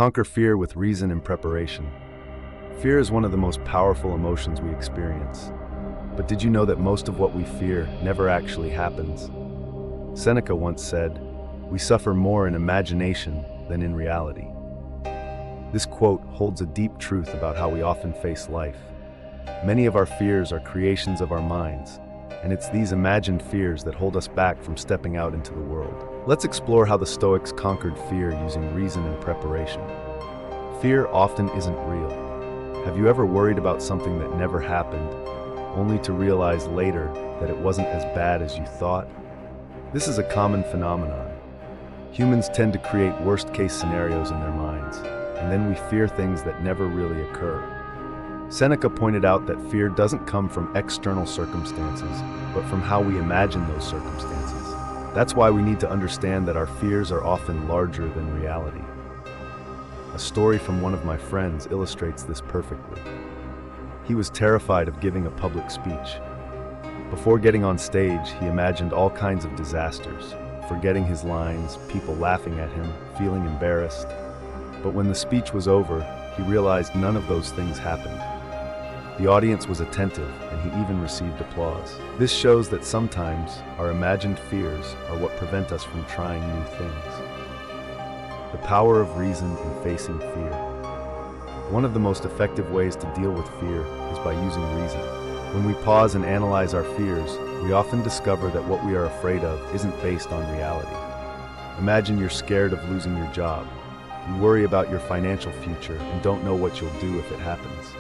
Conquer fear with reason and preparation. Fear is one of the most powerful emotions we experience. But did you know that most of what we fear never actually happens? Seneca once said, "We suffer more in imagination than in reality." This quote holds a deep truth about how we often face life. Many of our fears are creations of our minds, and it's these imagined fears that hold us back from stepping out into the world. Let's explore how the Stoics conquered fear using reason and preparation. Fear often isn't real. Have you ever worried about something that never happened, only to realize later that it wasn't as bad as you thought? This is a common phenomenon. Humans tend to create worst-case scenarios in their minds, and then we fear things that never really occur. Seneca pointed out that fear doesn't come from external circumstances, but from how we imagine those circumstances. That's why we need to understand that our fears are often larger than reality. A story from one of my friends illustrates this perfectly. He was terrified of giving a public speech. Before getting on stage, he imagined all kinds of disasters, forgetting his lines, people laughing at him, feeling embarrassed. But when the speech was over, he realized none of those things happened. The audience was attentive, and he even received applause. This shows that sometimes our imagined fears are what prevent us from trying new things. The power of reason in facing fear. One of the most effective ways to deal with fear is by using reason. When we pause and analyze our fears, we often discover that what we are afraid of isn't based on reality. Imagine you're scared of losing your job. You worry about your financial future and don't know what you'll do if it happens.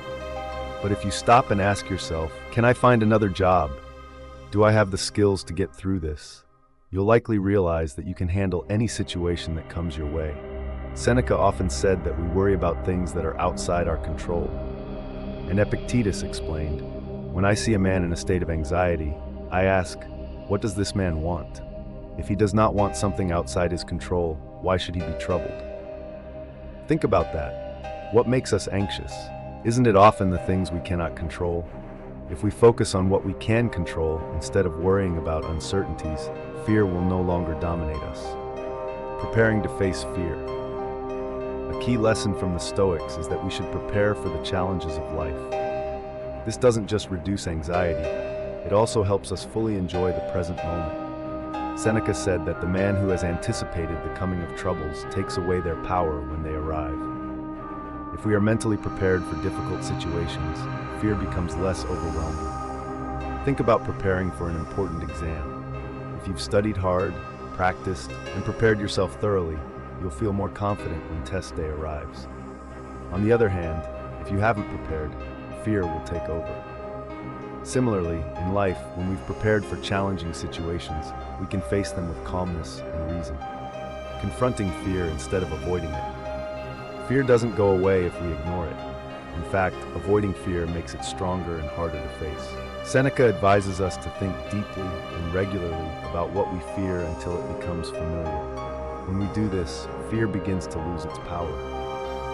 But if you stop and ask yourself, can I find another job? Do I have the skills to get through this? You'll likely realize that you can handle any situation that comes your way. Seneca often said that we worry about things that are outside our control. And Epictetus explained, "When I see a man in a state of anxiety, I ask, what does this man want? If he does not want something outside his control, why should he be troubled?" Think about that. What makes us anxious? Isn't it often the things we cannot control? If we focus on what we can control instead of worrying about uncertainties, fear will no longer dominate us. Preparing to face fear. A key lesson from the Stoics is that we should prepare for the challenges of life. This doesn't just reduce anxiety, it also helps us fully enjoy the present moment. Seneca said that the man who has anticipated the coming of troubles takes away their power when they arrive. If we are mentally prepared for difficult situations, fear becomes less overwhelming. Think about preparing for an important exam. If you've studied hard, practiced, and prepared yourself thoroughly, you'll feel more confident when test day arrives. On the other hand, if you haven't prepared, fear will take over. Similarly, in life, when we've prepared for challenging situations, we can face them with calmness and reason, confronting fear instead of avoiding it. Fear doesn't go away if we ignore it. In fact, avoiding fear makes it stronger and harder to face. Seneca advises us to think deeply and regularly about what we fear until it becomes familiar. When we do this, fear begins to lose its power.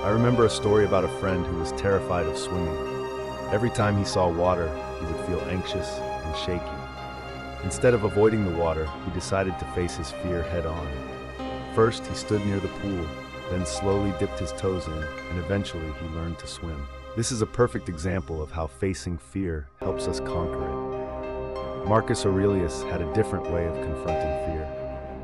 I remember a story about a friend who was terrified of swimming. Every time he saw water, he would feel anxious and shaky. Instead of avoiding the water, he decided to face his fear head-on. First, he stood near the pool, then slowly dipped his toes in, and eventually he learned to swim. This is a perfect example of how facing fear helps us conquer it. Marcus Aurelius had a different way of confronting fear.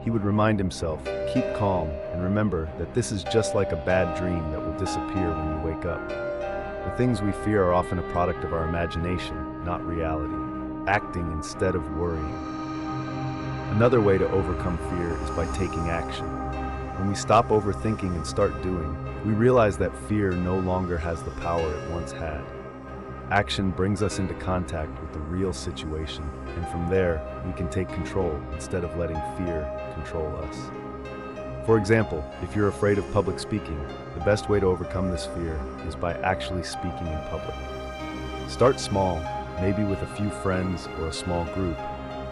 He would remind himself, keep calm, and remember that this is just like a bad dream that will disappear when you wake up. The things we fear are often a product of our imagination, not reality. Acting instead of worrying. Another way to overcome fear is by taking action. When we stop overthinking and start doing, we realize that fear no longer has the power it once had. Action brings us into contact with the real situation, and from there, we can take control instead of letting fear control us. For example, if you're afraid of public speaking, the best way to overcome this fear is by actually speaking in public. Start small, maybe with a few friends or a small group,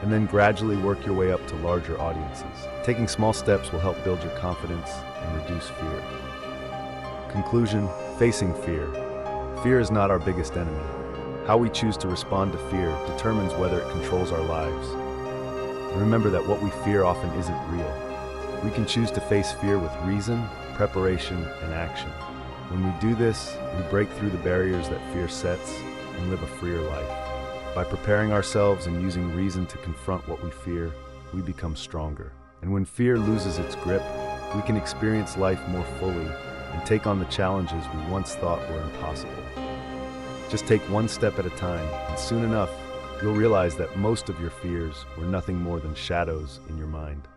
and then gradually work your way up to larger audiences. Taking small steps will help build your confidence and reduce fear. Conclusion: facing fear. Fear is not our biggest enemy. How we choose to respond to fear determines whether it controls our lives. And remember that what we fear often isn't real. We can choose to face fear with reason, preparation, and action. When we do this, we break through the barriers that fear sets and live a freer life. By preparing ourselves and using reason to confront what we fear, we become stronger. And when fear loses its grip, we can experience life more fully and take on the challenges we once thought were impossible. Just take one step at a time, and soon enough, you'll realize that most of your fears were nothing more than shadows in your mind.